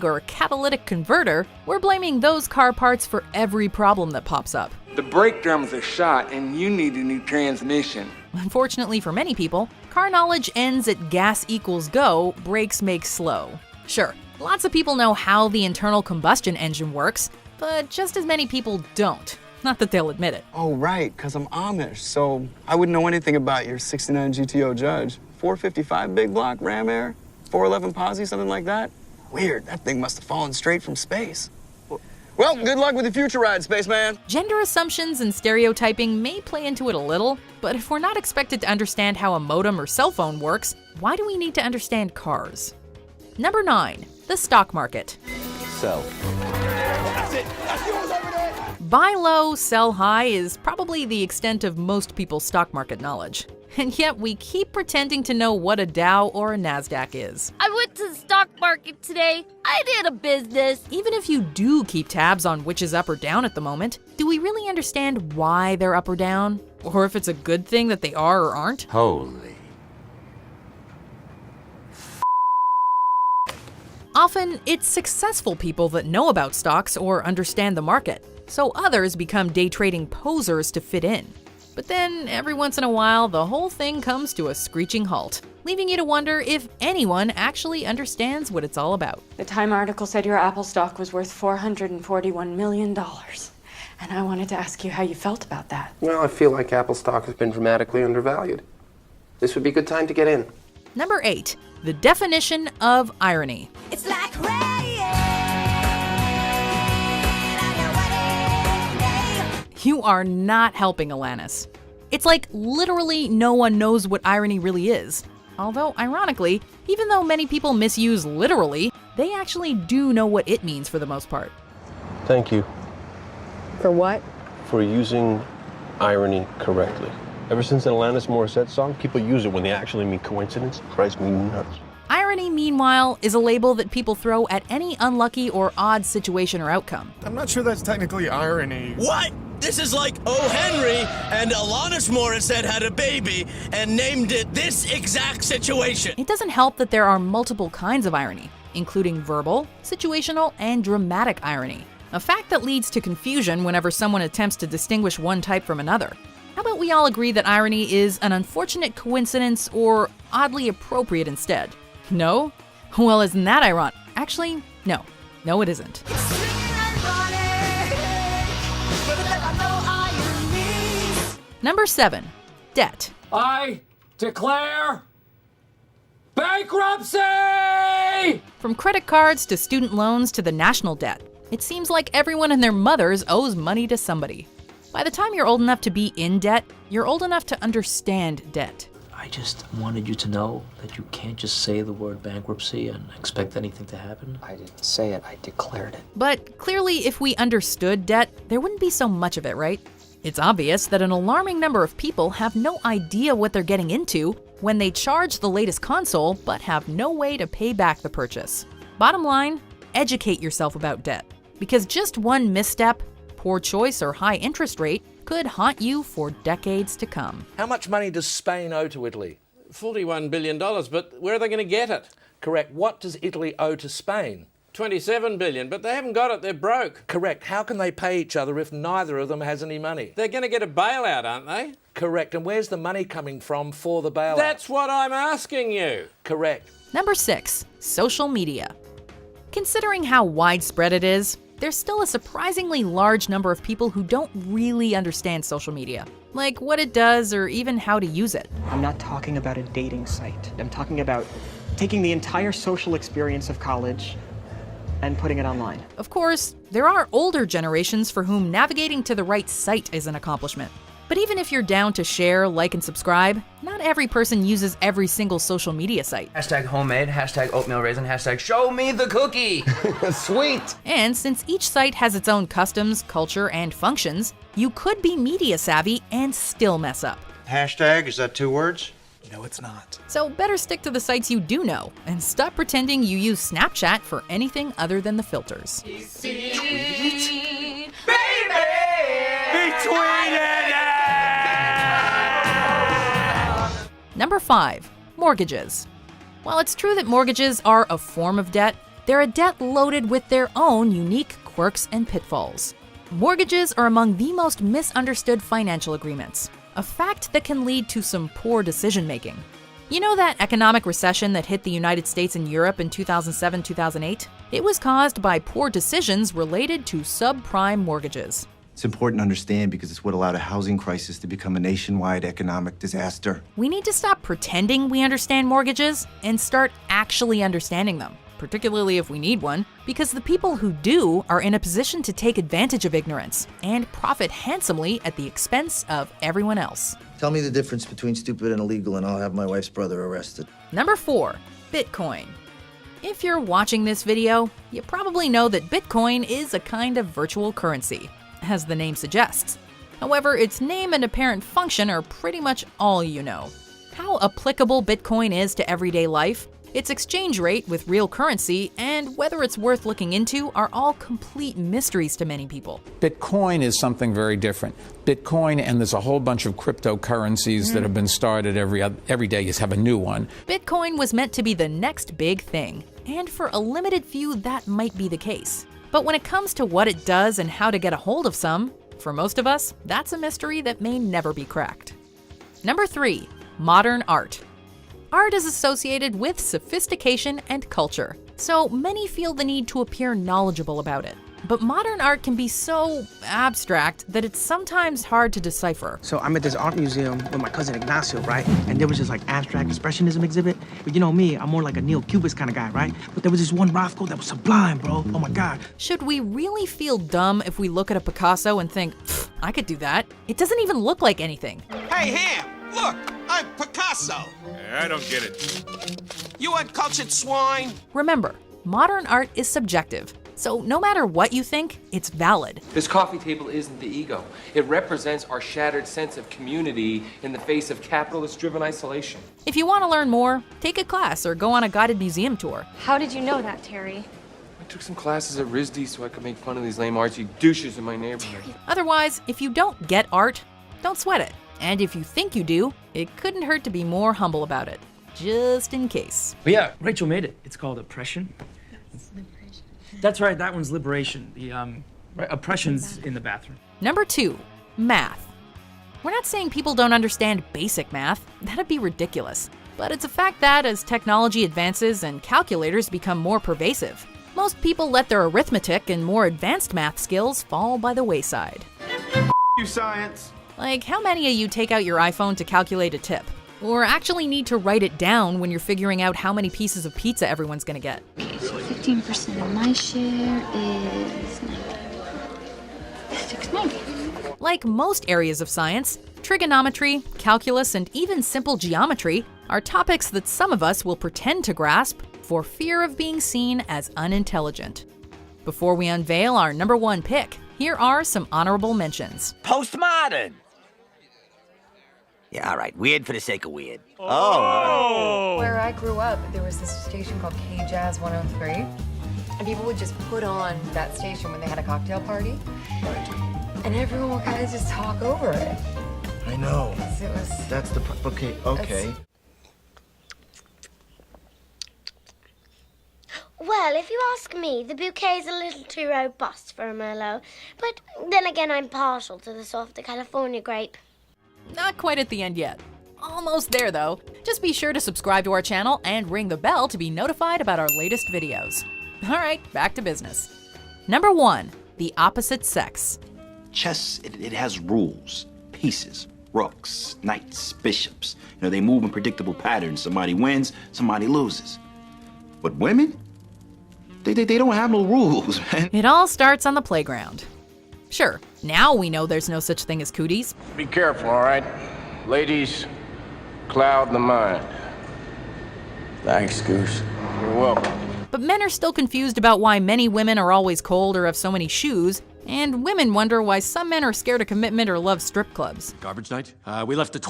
or catalytic converter, we're blaming those car parts for every problem that pops up. The brake drums are shot and you need a new transmission. Unfortunately for many people, car knowledge ends at gas equals go, brakes make slow. Sure, lots of people know how the internal combustion engine works, but just as many people don't. Not that they'll admit it. Oh, right, because I'm Amish, so I wouldn't know anything about your 69 GTO Judge. 455 big block Ram Air, 411 Posi, something like that? Weird, that thing must have fallen straight from space. Well, good luck with your future ride, spaceman. Gender assumptions and stereotyping may play into it a little, but if we're not expected to understand how a modem or cell phone works, why do we need to understand cars? Number 9, the stock market. Sell. That's it. That's yours over there. Buy low, sell high is probably the extent of most people's stock market knowledge. And yet we keep pretending to know what a Dow or a NASDAQ is. I went to the stock market today. I did a business. Even if you do keep tabs on which is up or down at the moment, do we really understand why they're up or down? Or if it's a good thing that they are or aren't? Holy. Often, it's successful people that know about stocks or understand the market, so others become day trading posers to fit in. But then, every once in a while, the whole thing comes to a screeching halt, leaving you to wonder if anyone actually understands what it's all about. The Time article said your Apple stock was worth $441 million. And I wanted to ask you how you felt about that. Well, I feel like Apple stock has been dramatically undervalued. This would be a good time to get in. Number 8, the definition of irony. It's like rain. You are not helping, Alanis. It's like literally no one knows what irony really is. Although, ironically, even though many people misuse literally, they actually do know what it means for the most part. Thank you. For what? For using irony correctly. Ever since an Alanis Morissette song, people use it when they actually mean coincidence. Drives me nuts. Irony, meanwhile, is a label that people throw at any unlucky or odd situation or outcome. I'm not sure that's technically irony. What? This is like O. Henry and Alanis Morissette had a baby and named it this exact situation. It doesn't help that there are multiple kinds of irony, including verbal, situational, and dramatic irony. A fact that leads to confusion whenever someone attempts to distinguish one type from another. How about we all agree that irony is an unfortunate coincidence or oddly appropriate instead? No? Well, isn't that ironic? Actually, no. No, it isn't. Number 7, debt. I declare bankruptcy! From credit cards to student loans to the national debt, it seems like everyone and their mothers owes money to somebody. By the time you're old enough to be in debt, you're old enough to understand debt. I just wanted you to know that you can't just say the word bankruptcy and expect anything to happen. I didn't say it, I declared it. But clearly, if we understood debt, there wouldn't be so much of it, right? It's obvious that an alarming number of people have no idea what they're getting into when they charge the latest console but have no way to pay back the purchase. Bottom line, educate yourself about debt, because just one misstep, poor choice, or high interest rate could haunt you for decades to come. How much money does Spain owe to Italy? $41 billion, but where are they going to get it? Correct. What does Italy owe to Spain? $27 billion, but they haven't got it, they're broke. Correct. How can they pay each other if neither of them has any money? They're going to get a bailout, aren't they? Correct. And where's the money coming from for the bailout? That's what I'm asking you. Correct. Number 6, social media. Considering how widespread it is, there's still a surprisingly large number of people who don't really understand social media, like what it does or even how to use it. I'm not talking about a dating site. I'm talking about taking the entire social experience of college and putting it online. Of course, there are older generations for whom navigating to the right site is an accomplishment. But even if you're down to share, like, and subscribe, not every person uses every single social media site. Hashtag homemade, hashtag oatmeal raisin, hashtag show me the cookie. Sweet. And since each site has its own customs, culture, and functions, you could be media savvy and still mess up. Hashtag, is that 2 words? No, it's not. So better stick to the sites you do know and stop pretending you use Snapchat for anything other than the filters. Tweet it? Baby! He tweeted it! Number 5, mortgages. While it's true that mortgages are a form of debt, They're a debt loaded with their own unique quirks and pitfalls. Mortgages are among the most misunderstood financial agreements, a fact that can lead to some poor decision-making. You know that economic recession that hit the United States and Europe in 2007-2008? It was caused by poor decisions related to subprime mortgages. It's important to understand because it's what allowed a housing crisis to become a nationwide economic disaster. We need to stop pretending we understand mortgages and start actually understanding them, particularly if we need one, because the people who do are in a position to take advantage of ignorance and profit handsomely at the expense of everyone else. Tell me the difference between stupid and illegal, and I'll have my wife's brother arrested. Number 4, Bitcoin. If you're watching this video, you probably know that Bitcoin is a kind of virtual currency, as the name suggests. However, its name and apparent function are pretty much all you know. How applicable Bitcoin is to everyday life, its exchange rate with real currency, and whether it's worth looking into are all complete mysteries to many people. Bitcoin is something very different. Bitcoin, and there's a whole bunch of cryptocurrencies that have been started every day. You just have a new one. Bitcoin was meant to be the next big thing, and for a limited few that might be the case. But when it comes to what it does and how to get a hold of some, for most of us, that's a mystery that may never be cracked. Number 3, modern art. Art is associated with sophistication and culture, so many feel the need to appear knowledgeable about it. But modern art can be so abstract that it's sometimes hard to decipher. So I'm at this art museum with my cousin Ignacio, right? And there was this like abstract expressionism exhibit. But you know me, I'm more like a neo-cubist kind of guy, right? But there was this one Rothko that was sublime, bro. Oh my God. Should we really feel dumb if we look at a Picasso and think, I could do that? It doesn't even look like anything. Hey, Ham, look, I'm Picasso. I don't get it. You uncultured swine. Remember, modern art is subjective. So no matter what you think, it's valid. This coffee table isn't the ego. It represents our shattered sense of community in the face of capitalist-driven isolation. If you want to learn more, take a class or go on a guided museum tour. How did you know that, Terry? I took some classes at RISD so I could make fun of these lame artsy douches in my neighborhood. Otherwise, if you don't get art, don't sweat it. And if you think you do, it couldn't hurt to be more humble about it, just in case. But yeah, Rachel made it. It's called Oppression. That's right, that one's Liberation. The oppression's in the bathroom. Number 2, math. We're not saying people don't understand basic math. That'd be ridiculous. But it's a fact that as technology advances and calculators become more pervasive, most people let their arithmetic and more advanced math skills fall by the wayside. You science. Like, how many of you take out your iPhone to calculate a tip? Or actually need to write it down when you're figuring out how many pieces of pizza everyone's gonna get? Okay, so 15% of my share is 690. Like most areas of science, trigonometry, calculus, and even simple geometry are topics that some of us will pretend to grasp for fear of being seen as unintelligent. Before we unveil our number 1 pick, here are some honorable mentions. Postmodern. Yeah, all right. Weird for the sake of weird. Where I grew up, there was this station called K-Jazz 103. And people would just put on that station when they had a cocktail party. And everyone would kind of just talk over it. I know. It was... That's the... Okay. Well, if you ask me, the bouquet is a little too robust for a Merlot. But then again, I'm partial to the softer California grape. Not quite at the end yet. Almost there though. Just be sure to subscribe to our channel and ring the bell to be notified about our latest videos. Alright, back to business. Number 1, the opposite sex. Chess, it has rules, pieces, rooks, knights, bishops. You know, they move in predictable patterns. Somebody wins, somebody loses. But women? They don't have no rules, man. It all starts on the playground. Sure, now we know there's no such thing as cooties. Be careful, all right? Ladies, cloud the mind. Thanks, Goose. You're welcome. But men are still confused about why many women are always cold or have so many shoes, and women wonder why some men are scared of commitment or love strip clubs. Garbage night? We left the toilet.